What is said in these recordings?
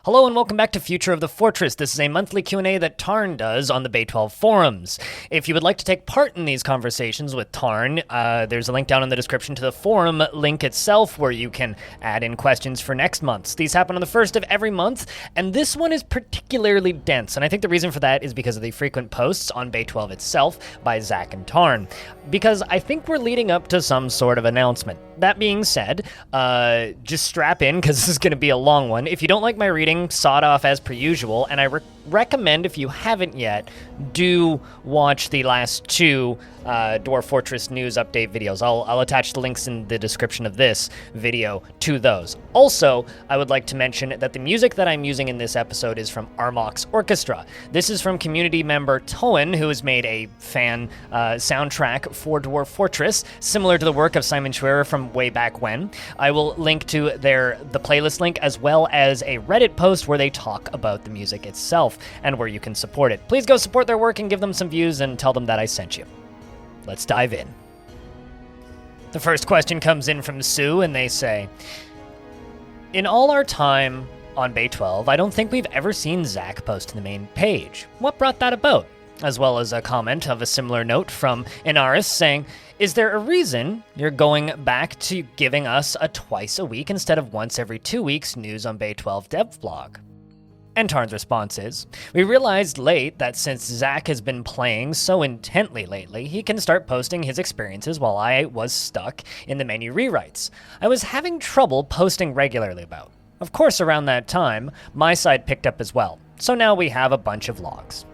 Hello and welcome back to Future of the Fortress. This is a monthly Q&A that Tarn does on the Bay 12 forums. If you would like to take part in these conversations with Tarn, there's a link down in the description to the forum link itself where you can add in questions for next month. These happen on the first of every month, and this one is particularly dense, and I think the reason for that is because of the frequent posts on Bay 12 itself by Zach and Tarn, because I think we're leading up to some sort of announcement. That being said, just strap in because this is going to be a long one. If you don't like my reading, sawed off as per usual, and I recommend, if you haven't yet, do watch the last two Dwarf Fortress news update videos. I'll attach the links in the description of this video to those. Also, I would like to mention that the music that I'm using in this episode is from Armok's Orchestra. This is from community member Toan, who has made a fan soundtrack for Dwarf Fortress, similar to the work of Simon Schwerer from way back when. I will link to the playlist link as well as a Reddit post where they talk about the music itself and where you can support it. Please go support their work and give them some views and tell them that I sent you. Let's dive in. The first question comes in from Sue, and they say, in all our time on Bay 12, I don't think we've ever seen Zach post to the main page. What brought that about? As well as a comment of a similar note from Inaris saying, is there a reason you're going back to giving us a twice a week instead of once every 2 weeks news on Bay 12 dev blog? And Tarn's response is, we realized late that since Zach has been playing so intently lately, he can start posting his experiences while I was stuck in the menu rewrites. I was having trouble posting regularly about. Of course, around that time, my side picked up as well, so now we have a bunch of logs.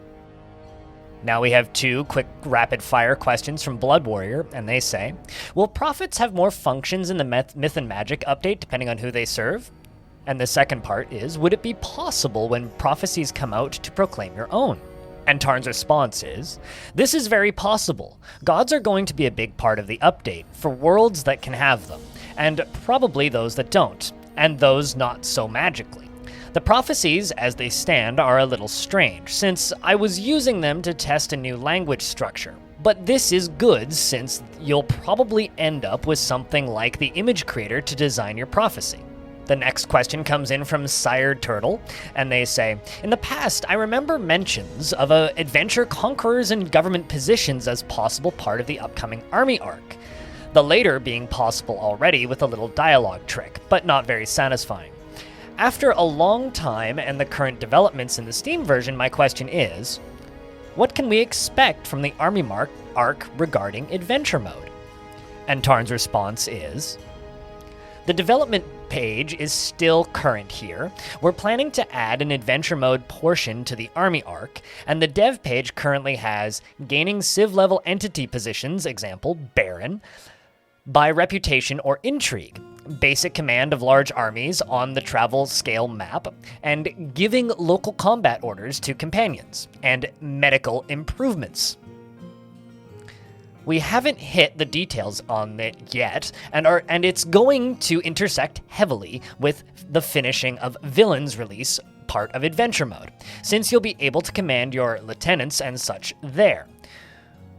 Now we have two quick rapid-fire questions from Blood Warrior, and they say, will prophets have more functions in the Myth and Magic update depending on who they serve? And the second part is, would it be possible when prophecies come out to proclaim your own? And Tarn's response is, this is very possible. Gods are going to be a big part of the update for worlds that can have them, and probably those that don't, and those not so magically. The prophecies, as they stand, are a little strange, since I was using them to test a new language structure. But this is good, since you'll probably end up with something like the image creator to design your prophecy. The next question comes in from Sired Turtle, and they say, in the past, I remember mentions of adventure conquerors and government positions as possible part of the upcoming army arc. The later being possible already with a little dialogue trick, but not very satisfying. After a long time and the current developments in the Steam version, my question is, what can we expect from the army arc regarding adventure mode? And Tarn's response is, the development page is still current here. We're planning to add an adventure mode portion to the army arc, and the dev page currently has gaining civ level entity positions, example, Baron, by reputation or intrigue, basic command of large armies on the travel scale map, and giving local combat orders to companions, and medical improvements. We haven't hit the details on it yet, and it's going to intersect heavily with the finishing of Villain's release part of Adventure Mode, since you'll be able to command your lieutenants and such there.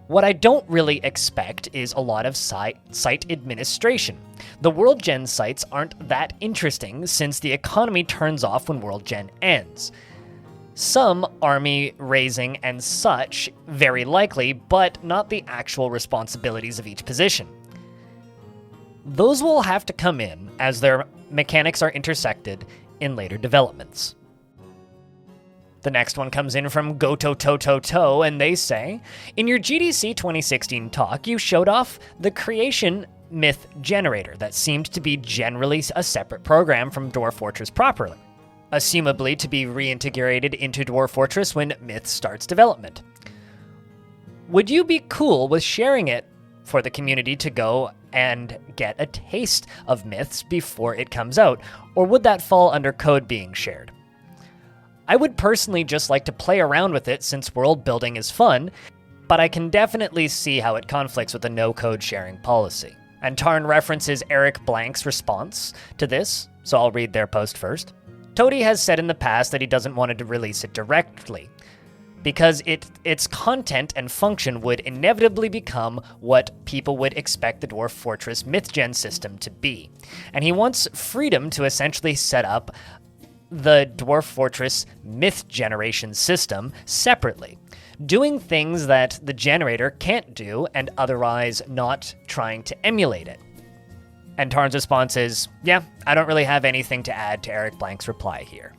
What I don't really expect is a lot of site administration. The World Gen sites aren't that interesting since the economy turns off when World Gen ends. Some army raising and such, very likely, but not the actual responsibilities of each position. Those will have to come in as their mechanics are intersected in later developments. The next one comes in from GoToToToTo, and they say, in your GDC 2016 talk, you showed off the creation myth generator that seemed to be generally a separate program from Dwarf Fortress properly, assumably to be reintegrated into Dwarf Fortress when Myth starts development. Would you be cool with sharing it for the community to go and get a taste of Myths before it comes out, or would that fall under code being shared? I would personally just like to play around with it since world building is fun, but I can definitely see how it conflicts with the no-code sharing policy. And Tarn references Eric Blank's response to this, so I'll read their post first. Toady has said in the past that he doesn't want to release it directly, because its content and function would inevitably become what people would expect the Dwarf Fortress MythGen system to be. And he wants freedom to essentially set up the Dwarf Fortress myth generation system separately, doing things that the generator can't do and otherwise not trying to emulate it. And Tarn's response is, yeah, I don't really have anything to add to Eric Blank's reply here.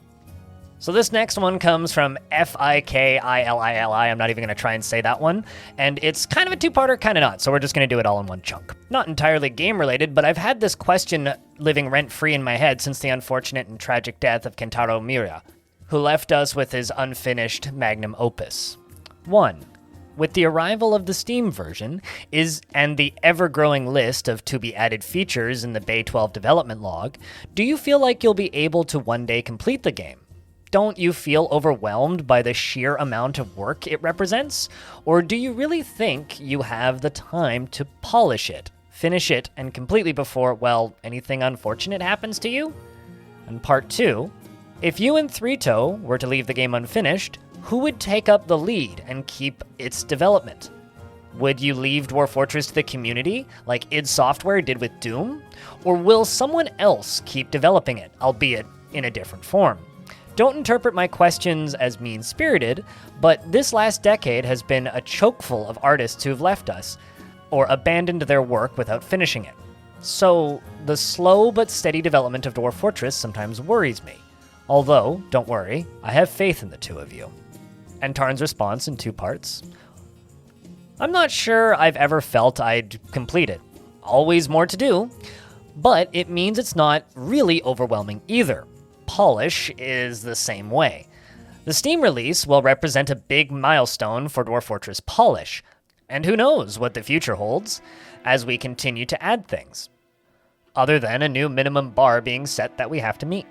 So this next one comes from Fikilili. I'm not even going to try and say that one. And it's kind of a two-parter, kind of not. So we're just going to do it all in one chunk. Not entirely game-related, but I've had this question living rent-free in my head since the unfortunate and tragic death of Kentaro Miura, who left us with his unfinished magnum opus. 1. With the arrival of the Steam version and the ever-growing list of to-be-added features in the Bay 12 development log, do you feel like you'll be able to one day complete the game? Don't you feel overwhelmed by the sheer amount of work it represents? Or do you really think you have the time to polish it, finish it, and completely before, well, anything unfortunate happens to you? And part 2, if you and Three-Toe were to leave the game unfinished, who would take up the lead and keep its development? Would you leave Dwarf Fortress to the community, like id Software did with Doom? Or will someone else keep developing it, albeit in a different form? Don't interpret my questions as mean-spirited, but this last decade has been a chokeful of artists who've left us, or abandoned their work without finishing it. So, the slow but steady development of Dwarf Fortress sometimes worries me. Although, don't worry, I have faith in the two of you. And Tarn's response in 2 parts. I'm not sure I've ever felt I'd complete it. Always more to do, but it means it's not really overwhelming either. Polish is the same way. The Steam release will represent a big milestone for Dwarf Fortress Polish, and who knows what the future holds as we continue to add things, other than a new minimum bar being set that we have to meet.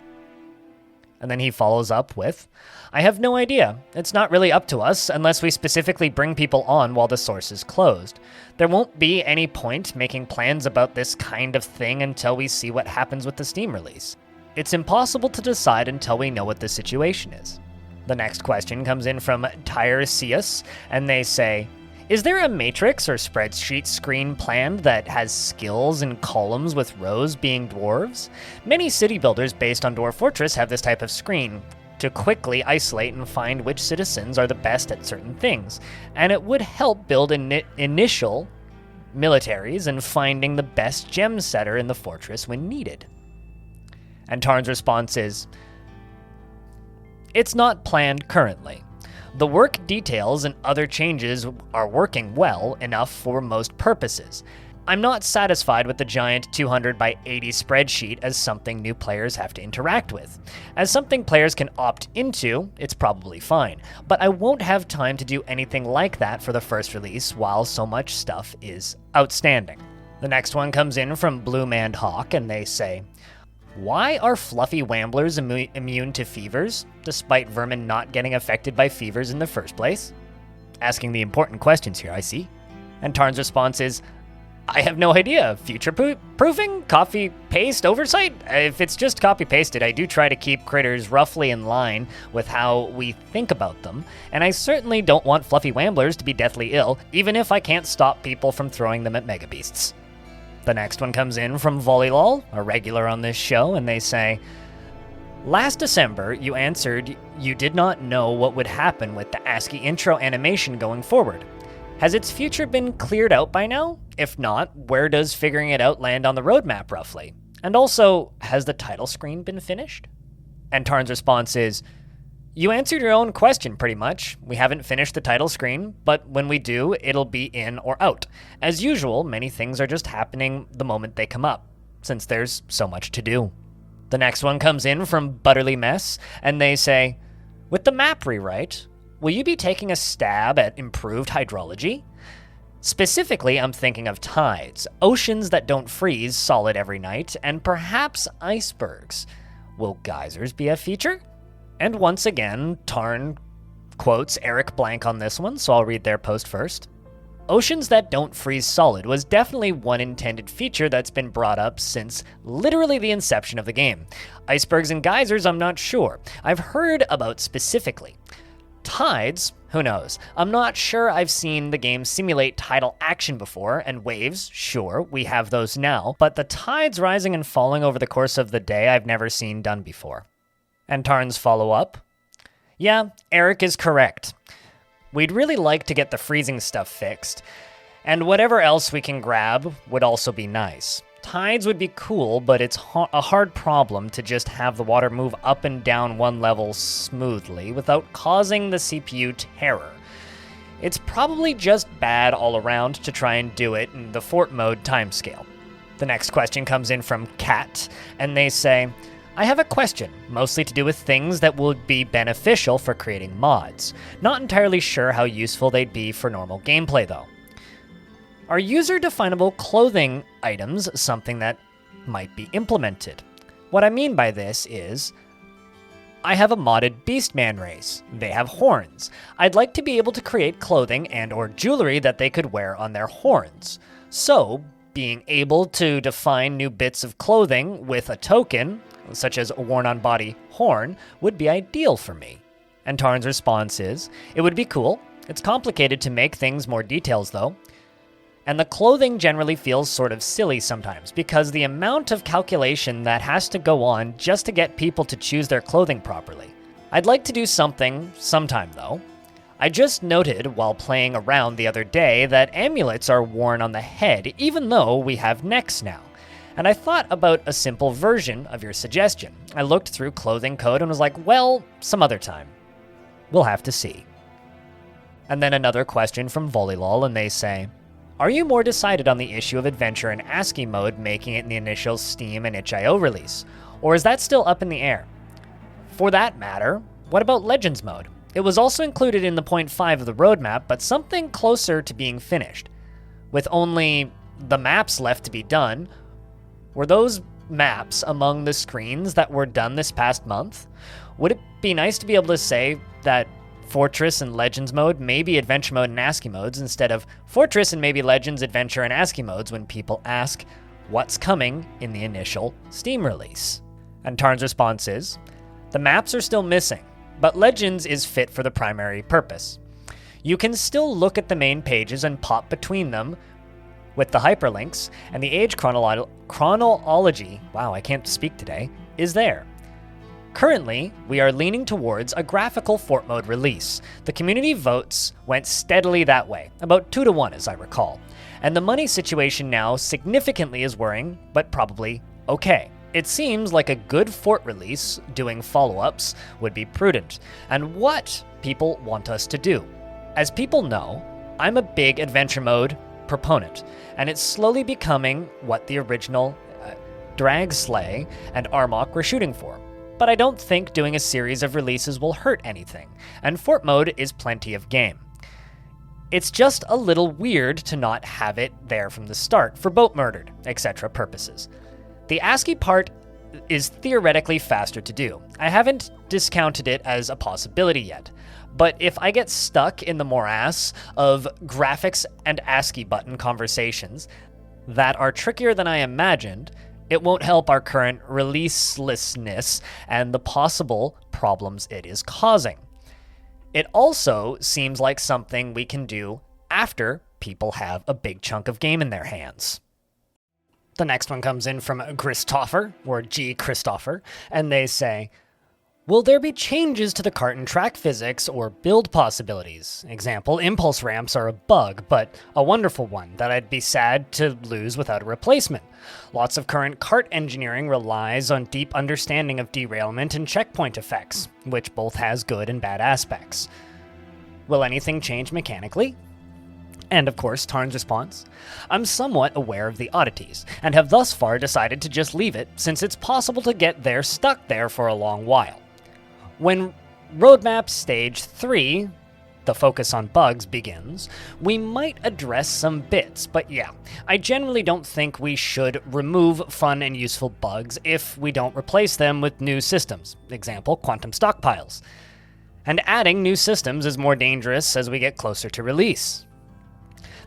And then he follows up with, I have no idea. It's not really up to us unless we specifically bring people on while the source is closed. There won't be any point making plans about this kind of thing until we see what happens with the Steam release. It's impossible to decide until we know what the situation is. The next question comes in from Tiresias, and they say, is there a matrix or spreadsheet screen planned that has skills and columns with rows being dwarves? Many city builders based on Dwarf Fortress have this type of screen to quickly isolate and find which citizens are the best at certain things, and it would help build initial militaries and finding the best gem setter in the fortress when needed. And Tarn's response is, it's not planned currently. The work details and other changes are working well enough for most purposes. I'm not satisfied with the giant 200 by 80 spreadsheet as something new players have to interact with. As something players can opt into, it's probably fine, but I won't have time to do anything like that for the first release while so much stuff is outstanding. The next one comes in from Blue Man Hawk, and they say, why are fluffy wamblers immune to fevers, despite vermin not getting affected by fevers in the first place? Asking the important questions here, I see. And Tarn's response is, I have no idea. Future-proofing? Copy-paste oversight? If it's just copy-pasted, I do try to keep critters roughly in line with how we think about them, and I certainly don't want fluffy wamblers to be deathly ill, even if I can't stop people from throwing them at megabeasts. The next one comes in from Volleylol, a regular on this show, and they say, last December, you answered you did not know what would happen with the ASCII intro animation going forward. Has its future been cleared out by now? If not, where does figuring it out land on the roadmap roughly? And also, has the title screen been finished? And Tarn's response is, you answered your own question pretty much. We haven't finished the title screen, but when we do, it'll be in or out. As usual, many things are just happening the moment they come up, since there's so much to do. The next one comes in from Butterly Mess, and they say, with the map rewrite, will you be taking a stab at improved hydrology? Specifically, I'm thinking of tides, oceans that don't freeze solid every night, and perhaps icebergs. Will geysers be a feature? And once again, Tarn quotes Eric Blank on this one, so I'll read their post first. Oceans that don't freeze solid was definitely one intended feature that's been brought up since literally the inception of the game. Icebergs and geysers, I'm not sure. I've heard about specifically. Tides, who knows? I'm not sure I've seen the game simulate tidal action before, and waves, sure, we have those now, but the tides rising and falling over the course of the day I've never seen done before. And Tarn's follow-up, yeah, Eric is correct. We'd really like to get the freezing stuff fixed, and whatever else we can grab would also be nice. Tides would be cool, but it's a hard problem to just have the water move up and down one level smoothly without causing the CPU terror. It's probably just bad all around to try and do it in the fort mode timescale. The next question comes in from Kat, and they say, I have a question, mostly to do with things that would be beneficial for creating mods. Not entirely sure how useful they'd be for normal gameplay though. Are user-definable clothing items something that might be implemented? What I mean by this is, I have a modded Beastman race. They have horns. I'd like to be able to create clothing and or jewelry that they could wear on their horns. So, being able to define new bits of clothing with a token, such as a worn-on-body horn, would be ideal for me. And Tarn's response is, it would be cool. It's complicated to make things more details though. And the clothing generally feels sort of silly sometimes, because the amount of calculation that has to go on just to get people to choose their clothing properly. I'd like to do something sometime though. I just noted while playing around the other day that amulets are worn on the head even though we have necks now. And I thought about a simple version of your suggestion. I looked through clothing code and was like, well, some other time. We'll have to see. And then another question from Volleylol, and they say, are you more decided on the issue of adventure and ASCII mode making it in the initial Steam and itch.io release? Or is that still up in the air? For that matter, what about Legends mode? It was also included in the 0.5 of the roadmap, but something closer to being finished. With only the maps left to be done, were those maps among the screens that were done this past month? Would it be nice to be able to say that Fortress and Legends mode, maybe Adventure mode and ASCII modes, instead of Fortress and maybe Legends, Adventure, and ASCII modes when people ask what's coming in the initial Steam release? And Tarn's response is, the maps are still missing, but Legends is fit for the primary purpose. You can still look at the main pages and pop between them with the hyperlinks, and the age chronology, wow, I can't speak today, is there. Currently, we are leaning towards a graphical fort mode release. The community votes went steadily that way, about 2-1 as I recall. And the money situation now significantly is worrying, but probably okay. It seems like a good fort release, doing follow-ups, would be prudent, and what people want us to do. As people know, I'm a big adventure mode proponent, and it's slowly becoming what the original Dragslay and Armok were shooting for. But I don't think doing a series of releases will hurt anything, and fort mode is plenty of game. It's just a little weird to not have it there from the start for boat murdered, etc. purposes. The ASCII part is theoretically faster to do. I haven't discounted it as a possibility yet, but if I get stuck in the morass of graphics and ASCII button conversations that are trickier than I imagined, it won't help our current releaselessness and the possible problems it is causing. It also seems like something we can do after people have a big chunk of game in their hands. The next one comes in from Christopher, or G. Christopher, and they say, will there be changes to the cart and track physics or build possibilities? Example, impulse ramps are a bug, but a wonderful one that I'd be sad to lose without a replacement. Lots of current cart engineering relies on deep understanding of derailment and checkpoint effects, which both has good and bad aspects. Will anything change mechanically? And of course, Tarn's response, I'm somewhat aware of the oddities, and have thus far decided to just leave it, since it's possible to get there stuck there for a long while. When Roadmap Stage 3, the focus on bugs, begins, we might address some bits, but yeah, I generally don't think we should remove fun and useful bugs if we don't replace them with new systems, example, quantum stockpiles. And adding new systems is more dangerous as we get closer to release.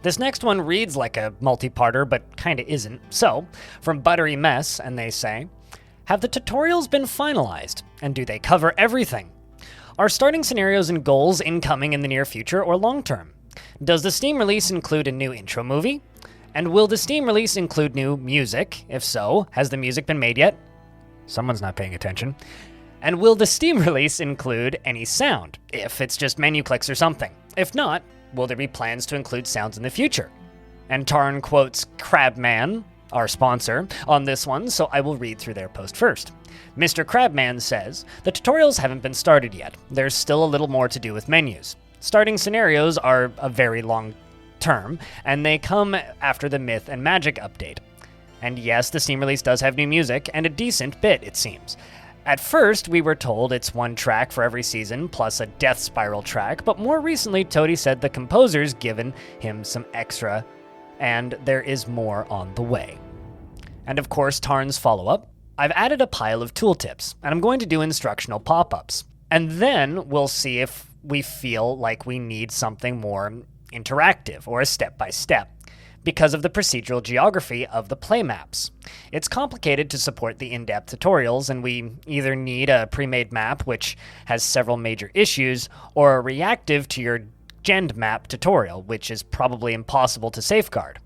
This next one reads like a multi-parter, but kinda isn't. So, from Buttery Mess, and they say, have the tutorials been finalized, and do they cover everything? Are starting scenarios and goals incoming in the near future or long term? Does the Steam release include a new intro movie? And will the Steam release include new music? If so, has the music been made yet? Someone's not paying attention. And will the Steam release include any sound, if it's just menu clicks or something? If not, will there be plans to include sounds in the future? And Tarn quotes Crabman, our sponsor, on this one, so I will read through their post first. Mr. Crabman says, the tutorials haven't been started yet. There's still a little more to do with menus. Starting scenarios are a very long term, and they come after the Myth and Magic update. And yes, the Steam release does have new music, and a decent bit, it seems. At first, we were told it's one track for every season, plus a Death Spiral track, but more recently, Toady said the composer's given him some extra, and there is more on the way. And of course, Tarn's follow-up, I've added a pile of tooltips, and I'm going to do instructional pop-ups. And then we'll see if we feel like we need something more interactive or a step-by-step, because of the procedural geography of the playmaps. It's complicated to support the in-depth tutorials, and we either need a pre-made map which has several major issues, or a reactive to your Gend map tutorial, which is probably impossible to safeguard.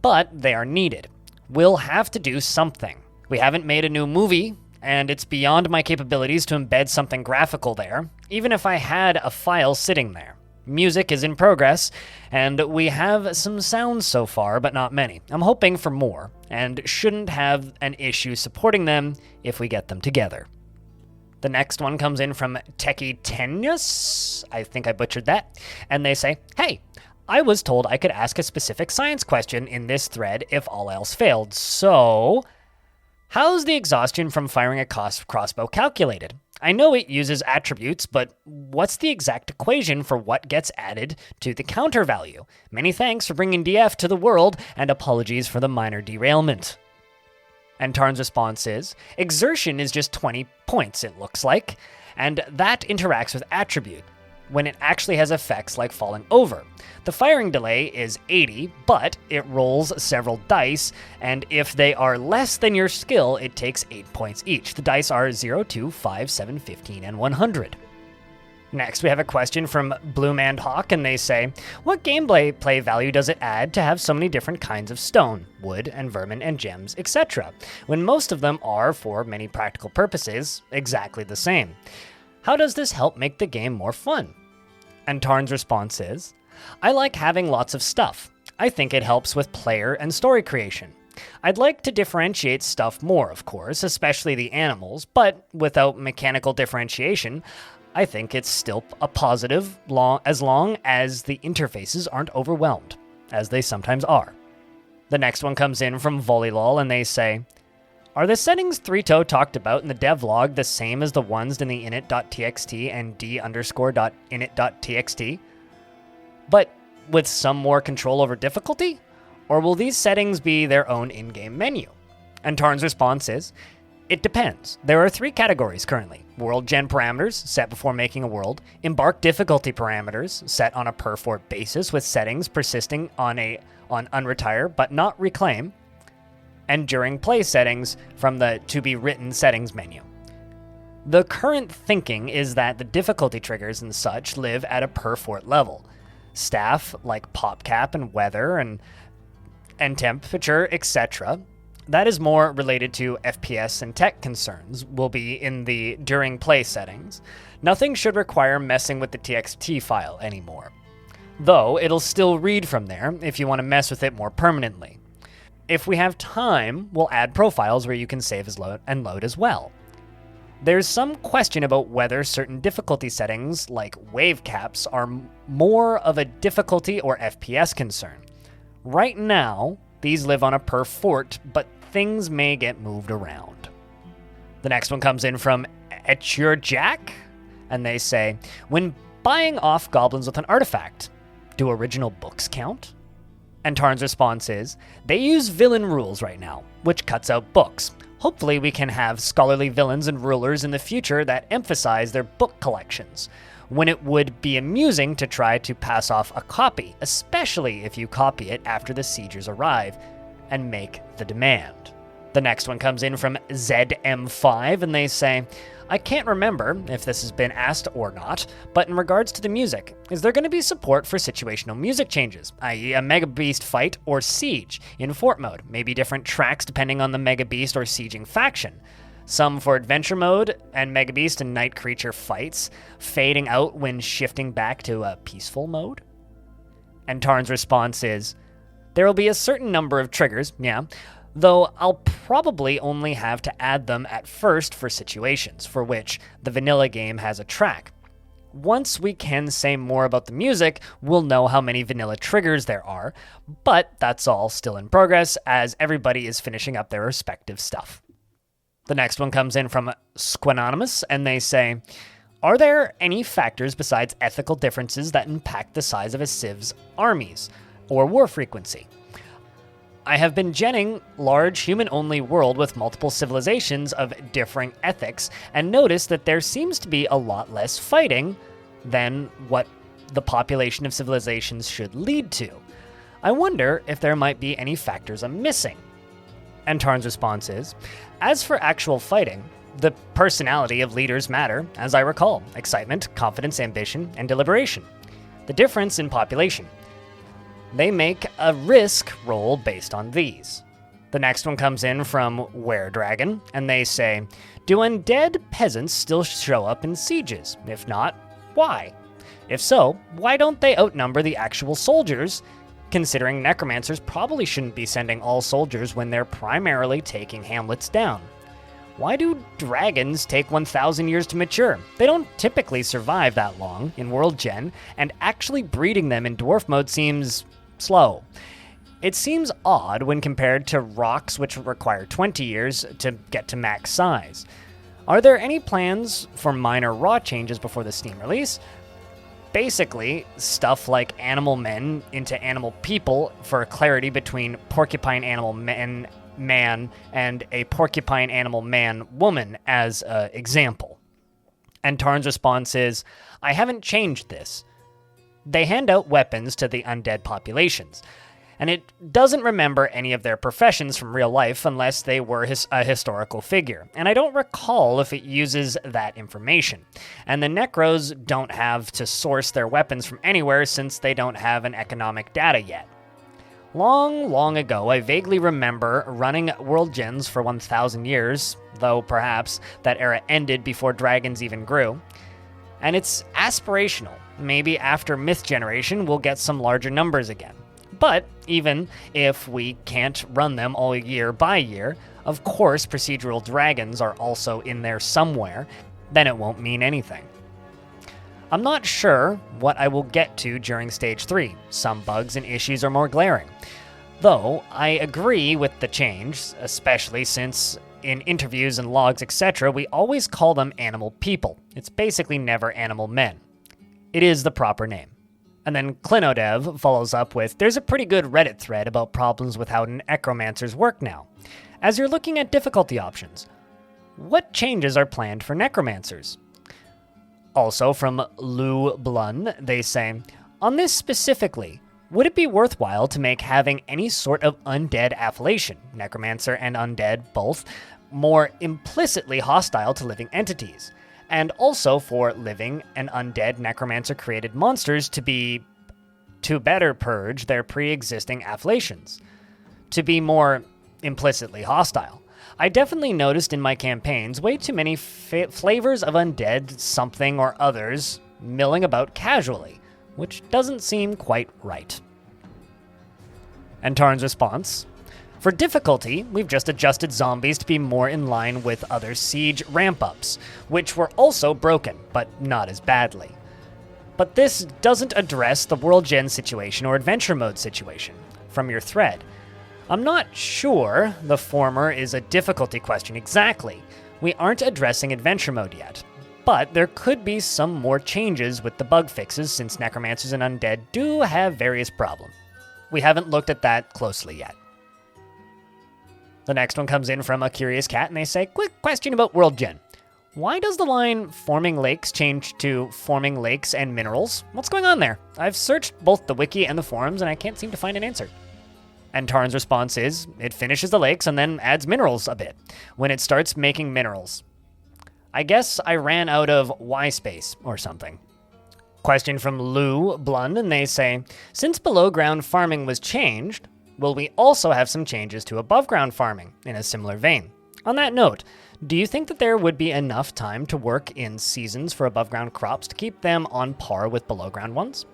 But they are needed. We'll have to do something. We haven't made a new movie, and it's beyond my capabilities to embed something graphical there, even if I had a file sitting there. Music is in progress, and we have some sounds so far, but not many. I'm hoping for more, and shouldn't have an issue supporting them if we get them together. The next one comes in from Techie Tenius, I think I butchered that, and they say, hey, I was told I could ask a specific science question in this thread if all else failed, so how's the exhaustion from firing a crossbow calculated? I know it uses attributes, but what's the exact equation for what gets added to the counter value? Many thanks for bringing DF to the world, and apologies for the minor derailment. And Tarn's response is, exertion is just 20 points, it looks like, and that interacts with attribute, when it actually has effects like falling over. The firing delay is 80, but it rolls several dice, and if they are less than your skill, it takes 8 points each. The dice are 0, 2, 5, 7, 15, and 100. Next, we have a question from Blue Man Hawk, and they say, what gameplay value does it add to have so many different kinds of stone, wood, and vermin, and gems, etc., when most of them are, for many practical purposes, exactly the same? How does this help make the game more fun? And Tarn's response is, I like having lots of stuff. I think it helps with player and story creation. I'd like to differentiate stuff more, of course, especially the animals, but without mechanical differentiation, I think it's still a positive as long as the interfaces aren't overwhelmed, as they sometimes are. The next one comes in from Volleylol, and they say, are the settings 3-toe talked about in the devlog the same as the ones in the init.txt and d_init.txt, but with some more control over difficulty? Or will these settings be their own in-game menu? And Tarn's response is, it depends. There are 3 categories currently. World gen parameters, set before making a world. Embark difficulty parameters, set on a per fort basis with settings persisting on unretire but not reclaim. And during play settings from the to-be-written settings menu. The current thinking is that the difficulty triggers and such live at a per fort level. Staff like PopCap and weather and temperature, etc., that is more related to FPS and tech concerns, will be in the during play settings. Nothing should require messing with the TXT file anymore. Though it'll still read from there if you want to mess with it more permanently. If we have time, we'll add profiles where you can save and load as well. There's some question about whether certain difficulty settings, like wave caps, are more of a difficulty or FPS concern. Right now, these live on a per fort, but things may get moved around. The next one comes in from Etchurjack, and they say, when buying off goblins with an artifact, do original books count? And Tarn's response is, they use villain rules right now, which cuts out books. Hopefully we can have scholarly villains and rulers in the future that emphasize their book collections, when it would be amusing to try to pass off a copy, especially if you copy it after the siegers arrive and make the demand. The next one comes in from ZM5, and they say, I can't remember if this has been asked or not, but in regards to the music, is there going to be support for situational music changes, i.e. a Mega Beast fight or siege in fort mode, maybe different tracks depending on the Mega Beast or sieging faction? some for adventure mode and Mega Beast and Night Creature fights, fading out when shifting back to a peaceful mode. And Tarn's response is, there will be a certain number of triggers, yeah, though I'll probably only have to add them at first for situations, for which the vanilla game has a track. Once we can say more about the music, we'll know how many vanilla triggers there are, but that's all still in progress as everybody is finishing up their respective stuff. The next one comes in from Squanonymous, and they say, are there any factors besides ethical differences that impact the size of a civ's armies, or war frequency? I have been genning large human-only world with multiple civilizations of differing ethics, and noticed that there seems to be a lot less fighting than what the population of civilizations should lead to. I wonder if there might be any factors I'm missing. And Tarn's response is, as for actual fighting, the personality of leaders matter, as I recall, excitement, confidence, ambition, and deliberation. The difference in population. They make a risk roll based on these. The next one comes in from Weredragon, and they say, do undead peasants still show up in sieges? If not, why? If so, why don't they outnumber the actual soldiers, considering necromancers probably shouldn't be sending all soldiers when they're primarily taking hamlets down? Why do dragons take 1,000 years to mature? They don't typically survive that long in World Gen, and actually breeding them in dwarf mode seems slow. It seems odd when compared to rocks, which require 20 years to get to max size. Are there any plans for minor raw changes before the Steam release? Basically, stuff like animal men into animal people for clarity between porcupine animal man and a porcupine animal man woman as an example. And Tarn's response is, I haven't changed this. They hand out weapons to the undead populations, and it doesn't remember any of their professions from real life unless they were a historical figure, and I don't recall if it uses that information. And the Necros don't have to source their weapons from anywhere since they don't have an economic data yet. Long ago, I vaguely remember running World Gens for 1,000 years, though perhaps that era ended before dragons even grew. And it's aspirational. Maybe after Myth Generation, we'll get some larger numbers again. But even if we can't run them all year by year, of course procedural dragons are also in there somewhere, then it won't mean anything. I'm not sure what I will get to during Stage 3. Some bugs and issues are more glaring. Though, I agree with the change, especially since in interviews and logs, etc., we always call them animal people. It's basically never animal men. It is the proper name. And then Clinodev follows up with, there's a pretty good Reddit thread about problems with how necromancers work now. As you're looking at difficulty options, what changes are planned for necromancers? Also from Lou Blun, they say, on this specifically, would it be worthwhile to make having any sort of undead affiliation, necromancer and undead both, more implicitly hostile to living entities? And also for living and undead necromancer-created monsters to better purge their pre-existing affiliations, to be more implicitly hostile. I definitely noticed in my campaigns way too many flavors of undead something or others milling about casually, which doesn't seem quite right. And Tarn's response, for difficulty, we've just adjusted zombies to be more in line with other siege ramp-ups, which were also broken, but not as badly. But this doesn't address the World Gen situation or Adventure Mode situation from your thread. I'm not sure the former is a difficulty question exactly. We aren't addressing Adventure Mode yet, but there could be some more changes with the bug fixes since Necromancers and Undead do have various problems. We haven't looked at that closely yet. The next one comes in from a Curious Cat, and they say, quick question about World Gen. Why does the line forming lakes change to forming lakes and minerals? What's going on there? I've searched both the wiki and the forums, and I can't seem to find an answer. And Tarn's response is, it finishes the lakes and then adds minerals a bit, when it starts making minerals. I guess I ran out of Y space or something. Question from Lou Blund, and they say, since below ground farming was changed, will we also have some changes to above ground farming in a similar vein? On that note, Do you think that there would be enough time to work in seasons for above-ground crops to keep them on par with below-ground ones?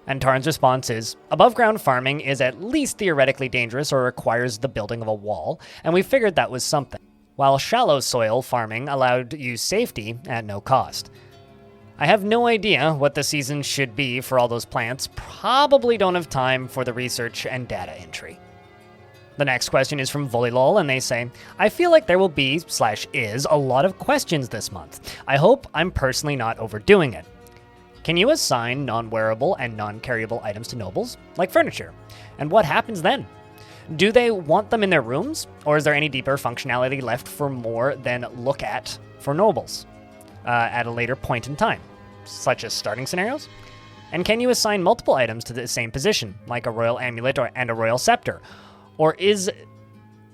And Tarn's response is, above-ground farming is at least theoretically dangerous or requires the building of a wall, and we figured that was something, while shallow soil farming allowed you safety at no cost. I have no idea what the season should be for all those plants, probably don't have time for the research and data entry. The next question is from Volleylol, and they say, I feel like there will be/is a lot of questions this month. I hope I'm personally not overdoing it. Can you assign non-wearable and non-carryable items to nobles, like furniture? And what happens then? Do they want them in their rooms, or is there any deeper functionality left for more than look at for nobles at a later point in time, such as starting scenarios? And can you assign multiple items to the same position, like a royal amulet and a royal scepter? Or is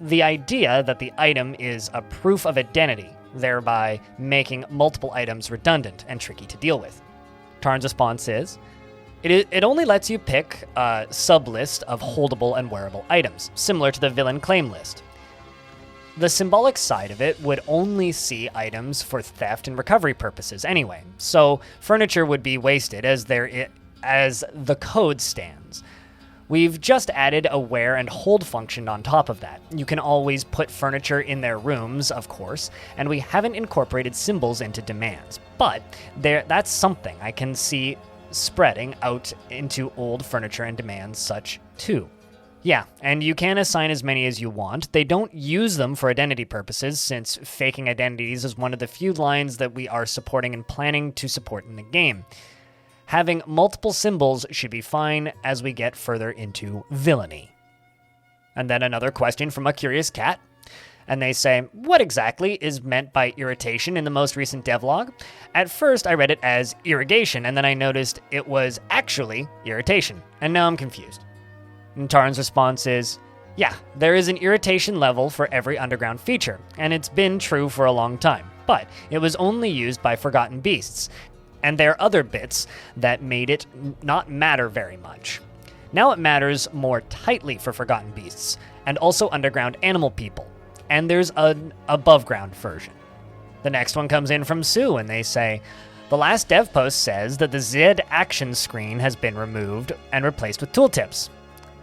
the idea that the item is a proof of identity, thereby making multiple items redundant and tricky to deal with? Tarn's response is, it only lets you pick a sub-list of holdable and wearable items, similar to the villain claim list. The symbolic side of it would only see items for theft and recovery purposes anyway, so furniture would be wasted as the code stands. We've just added a wear and hold function on top of that. You can always put furniture in their rooms, of course, and we haven't incorporated symbols into demands. But that's something I can see spreading out into old furniture and demands such too. Yeah, and you can assign as many as you want. They don't use them for identity purposes, since faking identities is one of the few lines that we are supporting and planning to support in the game. Having multiple symbols should be fine as we get further into villainy. And then another question from a curious cat. And they say, what exactly is meant by irritation in the most recent devlog? At first I read it as irrigation, and then I noticed it was actually irritation, and now I'm confused. And Tarn's response is, yeah, there is an irritation level for every underground feature, and it's been true for a long time, but it was only used by Forgotten Beasts, and there are other bits that made it not matter very much. Now it matters more tightly for Forgotten Beasts, and also underground animal people, and there's an above-ground version. The next one comes in from Sue, and they say, the last dev post says that the Z action screen has been removed and replaced with tooltips.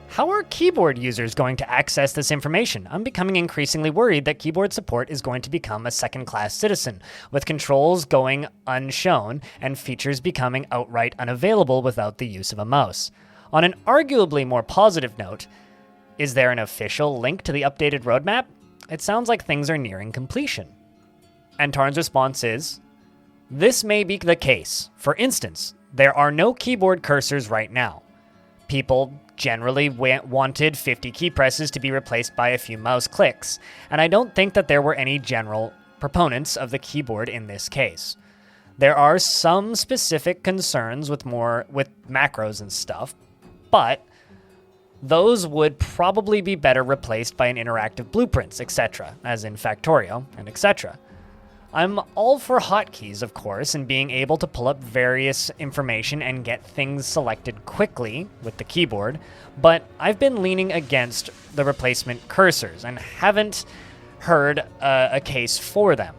How are keyboard users going to access this information? I'm becoming increasingly worried that keyboard support is going to become a second-class citizen, with controls going unshown and features becoming outright unavailable without the use of a mouse. On an arguably more positive note, is there an official link to the updated roadmap? It sounds like things are nearing completion. And Tarn's response is, this may be the case. For instance, there are no keyboard cursors right now. People generally wanted 50 key presses to be replaced by a few mouse clicks, and I don't think that there were any general proponents of the keyboard in this case. There are some specific concerns with macros and stuff, but those would probably be better replaced by an interactive blueprints, etc., as in Factorio, and etc. I'm all for hotkeys, of course, and being able to pull up various information and get things selected quickly with the keyboard, but I've been leaning against the replacement cursors and haven't heard a case for them.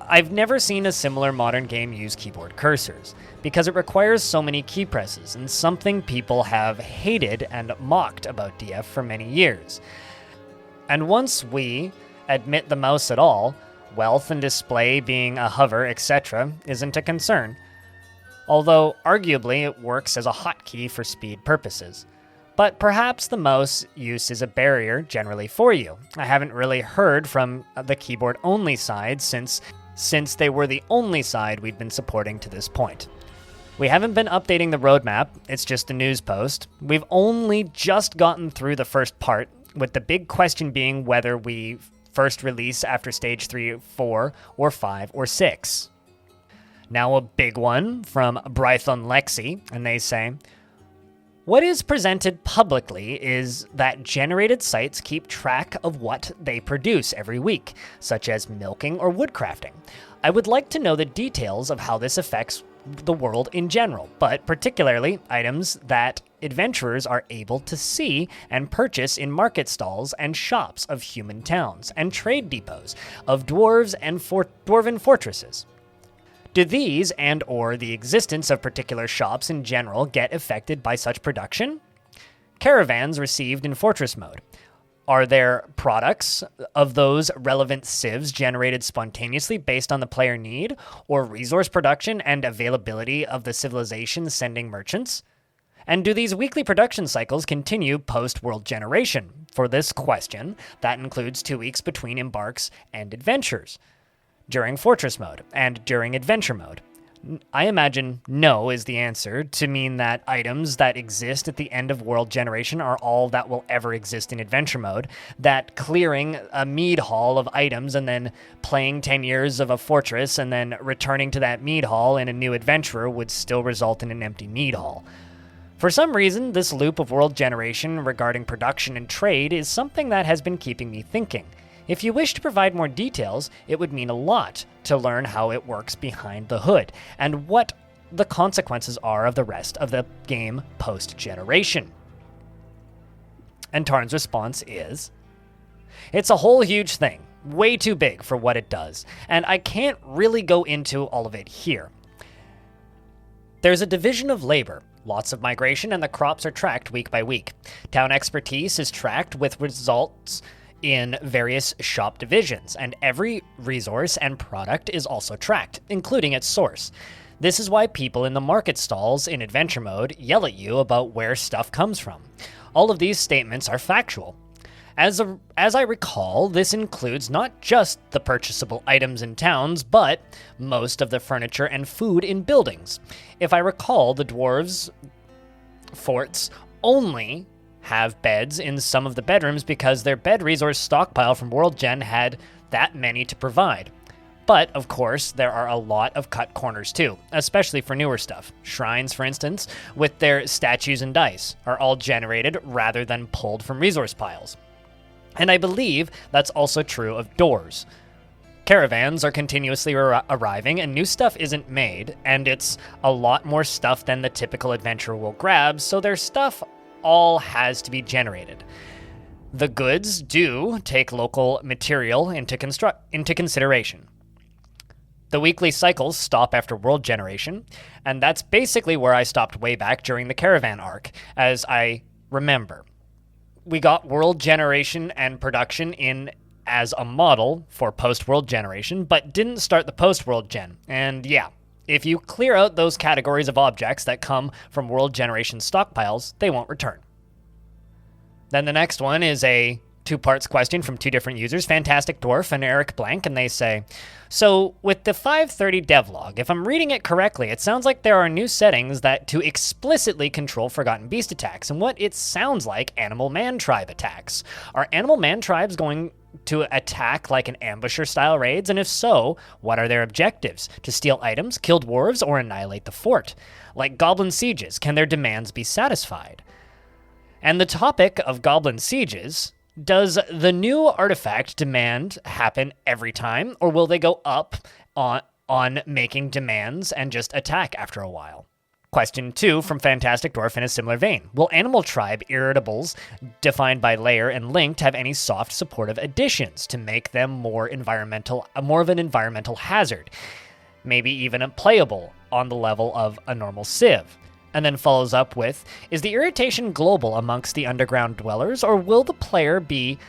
I've never seen a similar modern game use keyboard cursors, because it requires so many key presses, and something people have hated and mocked about DF for many years. And once we admit the mouse at all, wealth and display being a hover, etc., isn't a concern, although arguably it works as a hotkey for speed purposes. But perhaps the mouse use is a barrier generally for you. I haven't really heard from the keyboard-only side since they were the only side we'd been supporting to this point. We haven't been updating the roadmap, it's just a news post. We've only just gotten through the first part, with the big question being whether we first release after stage 3, 4, or 5, or 6. Now a big one from Brython Lexi, and they say, what is presented publicly is that generated sites keep track of what they produce every week, such as milking or woodcrafting. I would like to know the details of how this affects the world in general, but particularly items that adventurers are able to see and purchase in market stalls and shops of human towns and trade depots of dwarves and dwarven fortresses. Do these and/or the existence of particular shops in general get affected by such production? Caravans received in Fortress mode. Are there products of those relevant civs generated spontaneously based on the player need, or resource production and availability of the civilization sending merchants? And do these weekly production cycles continue post-world generation? For this question, that includes 2 weeks between embarks and adventures, during Fortress mode and during Adventure mode. I imagine no is the answer, to mean that items that exist at the end of world generation are all that will ever exist in adventure mode, that clearing a mead hall of items and then playing 10 years of a fortress and then returning to that mead hall in a new adventurer would still result in an empty mead hall. For some reason, this loop of world generation regarding production and trade is something that has been keeping me thinking. If you wish to provide more details, it would mean a lot to learn how it works behind the hood, and what the consequences are of the rest of the game post-generation. And Tarn's response is, it's a whole huge thing, way too big for what it does, and I can't really go into all of it here. There's a division of labor, lots of migration, and the crops are tracked week by week. Town expertise is tracked with results in various shop divisions, and every resource and product is also tracked, including its source. This is why people in the market stalls in adventure mode yell at you about where stuff comes from. All of these statements are factual. As I recall, this includes not just the purchasable items in towns, but most of the furniture and food in buildings. If I recall, the dwarves' forts only have beds in some of the bedrooms because their bed resource stockpile from World Gen had that many to provide. But, of course, there are a lot of cut corners too, especially for newer stuff. Shrines, for instance, with their statues and dice, are all generated rather than pulled from resource piles. And I believe that's also true of doors. Caravans are continuously arriving and new stuff isn't made, and it's a lot more stuff than the typical adventurer will grab, so their stuff all has to be generated. The goods do take local material into consideration. The weekly cycles stop after world generation, and that's basically where I stopped way back during the caravan arc, as I remember. We got world generation and production in as a model for post-world generation, but didn't start the post-world gen. And yeah, if you clear out those categories of objects that come from world generation stockpiles, they won't return. Then the next one is a 2-parts question from 2 different users, Fantastic Dwarf and Eric Blank, and they say, so with the 530 devlog, if I'm reading it correctly, it sounds like there are new settings that to explicitly control Forgotten Beast attacks, and what it sounds like Animal Man Tribe attacks. Are Animal Man Tribes going to attack like an ambusher style raids, and if so, what are their objectives? To steal items, kill dwarves, or annihilate the fort? Like Goblin Sieges, can their demands be satisfied? And the topic of Goblin Sieges, does the new artifact demand happen every time, or will they go up on making demands and just attack after a while? Question 2 from Fantastic Dwarf in a similar vein. Will Animal Tribe irritables, defined by layer and linked, have any soft supportive additions to make them more of an environmental hazard? Maybe even playable on the level of a normal civ? And then follows up with, is the irritation global amongst the underground dwellers, or will the player be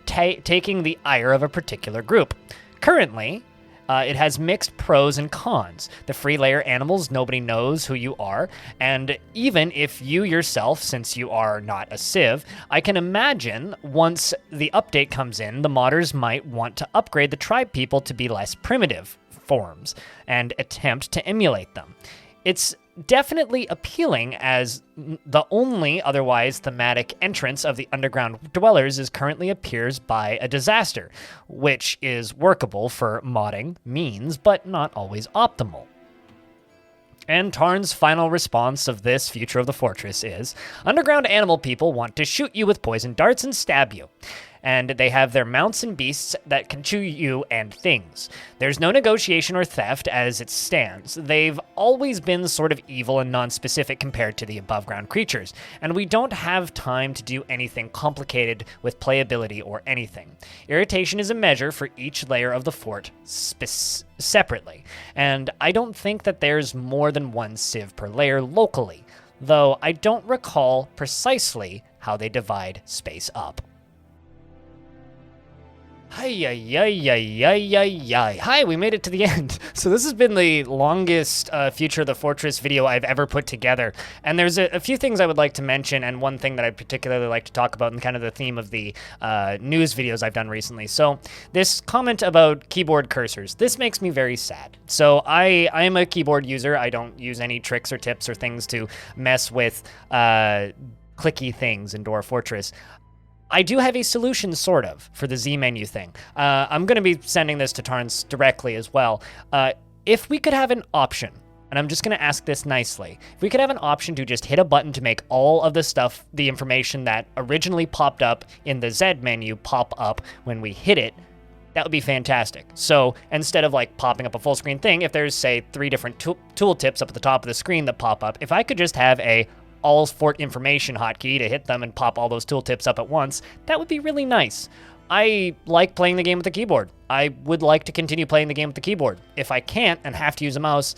taking the ire of a particular group? Currently, it has mixed pros and cons. The free layer animals, nobody knows who you are, and even if you yourself, since you are not a civ, I can imagine once the update comes in, the modders might want to upgrade the tribe people to be less primitive forms and attempt to emulate them. It's definitely appealing, as the only otherwise thematic entrance of the underground dwellers currently appears by a disaster, which is workable for modding means, but not always optimal. And Tarn's final response of this Future of the Fortress is, underground animal people want to shoot you with poison darts and stab you. and they have their mounts and beasts that can chew you and things. There's no negotiation or theft as it stands. They've always been sort of evil and non-specific compared to the above-ground creatures, and we don't have time to do anything complicated with playability or anything. Irritation is a measure for each layer of the fort separately, and I don't think that there's more than one civ per layer locally, though I don't recall precisely how they divide space up. Hi, we made it to the end. So this has been the longest Future of the Fortress video I've ever put together. And there's a few things I would like to mention, and one thing that I particularly like to talk about, and kind of the theme of the news videos I've done recently. So this comment about keyboard cursors, this makes me very sad. So I am a keyboard user. I don't use any tricks or tips or things to mess with clicky things in Dwarf Fortress. I do have a solution, sort of, for the Z menu thing. I'm going to be sending this to Tarns directly as well. If we could have an option, and I'm just going to ask this nicely, if we could have an option to just hit a button to make all of the stuff, the information that originally popped up in the Z menu pop up when we hit it, that would be fantastic. So instead of like popping up a full screen thing, if there's, say, 3 different tooltips up at the top of the screen that pop up, if I could just have a all fort information hotkey to hit them and pop all those tooltips up at once, that would be really nice. I like playing the game with the keyboard. I would like to continue playing the game with the keyboard. If I can't and have to use a mouse,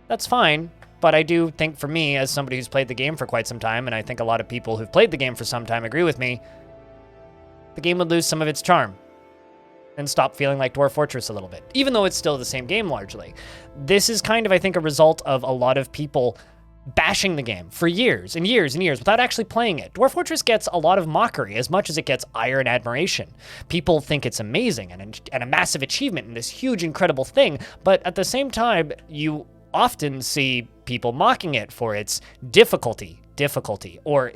that's fine, but I do think for me, as somebody who's played the game for quite some time, and I think a lot of people who've played the game for some time agree with me, the game would lose some of its charm and stop feeling like Dwarf Fortress a little bit, even though it's still the same game largely. This is kind of, I think, a result of a lot of people bashing the game for years and years and years without actually playing it. Dwarf Fortress gets a lot of mockery as much as it gets ire and admiration. People think it's amazing and a massive achievement and this huge, incredible thing, but at the same time, you often see people mocking it for its difficulty, or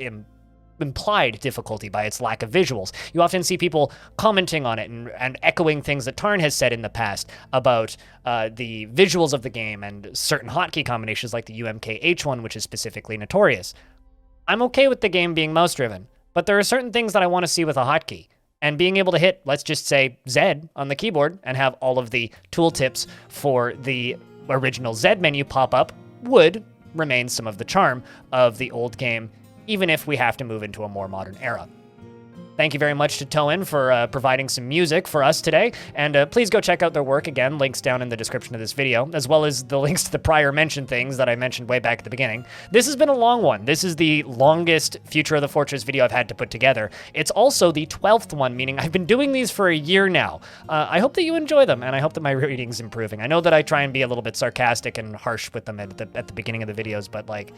implied difficulty by its lack of visuals. You often see people commenting on it and echoing things that Tarn has said in the past about the visuals of the game and certain hotkey combinations like the UMKH one, which is specifically notorious. I'm okay with the game being mouse-driven, but there are certain things that I want to see with a hotkey. And being able to hit, let's just say, Z on the keyboard and have all of the tooltips for the original Z menu pop up would remain some of the charm of the old game, even if we have to move into a more modern era. Thank you very much to Toen for providing some music for us today, and please go check out their work again, links down in the description of this video, as well as the links to the prior mentioned things that I mentioned way back at the beginning. This has been a long one. This is the longest Future of the Fortress video I've had to put together. It's also the 12th one, meaning I've been doing these for a year now. I hope that you enjoy them, and I hope that my rating's improving. I know that I try and be a little bit sarcastic and harsh with them at the beginning of the videos, but like,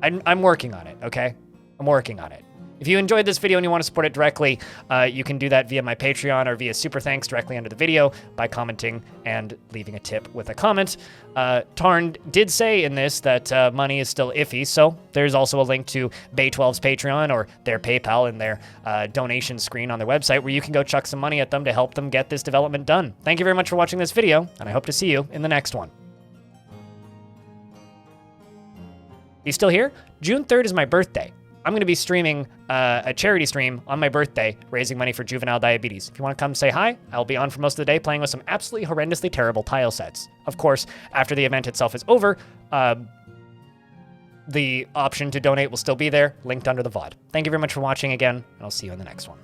I'm working on it, okay? I'm working on it. If you enjoyed this video and you want to support it directly, you can do that via my Patreon or via Super Thanks directly under the video by commenting and leaving a tip with a comment. Tarn did say in this that money is still iffy, so there's also a link to Bay12's Patreon or their PayPal in their donation screen on their website where you can go chuck some money at them to help them get this development done. Thank you very much for watching this video, and I hope to see you in the next one. You still here? June 3rd is my birthday. I'm going to be streaming a charity stream on my birthday, raising money for juvenile diabetes. If you want to come say hi, I'll be on for most of the day playing with some absolutely horrendously terrible tile sets. Of course, after the event itself is over, the option to donate will still be there, linked under the VOD. Thank you very much for watching again, and I'll see you in the next one.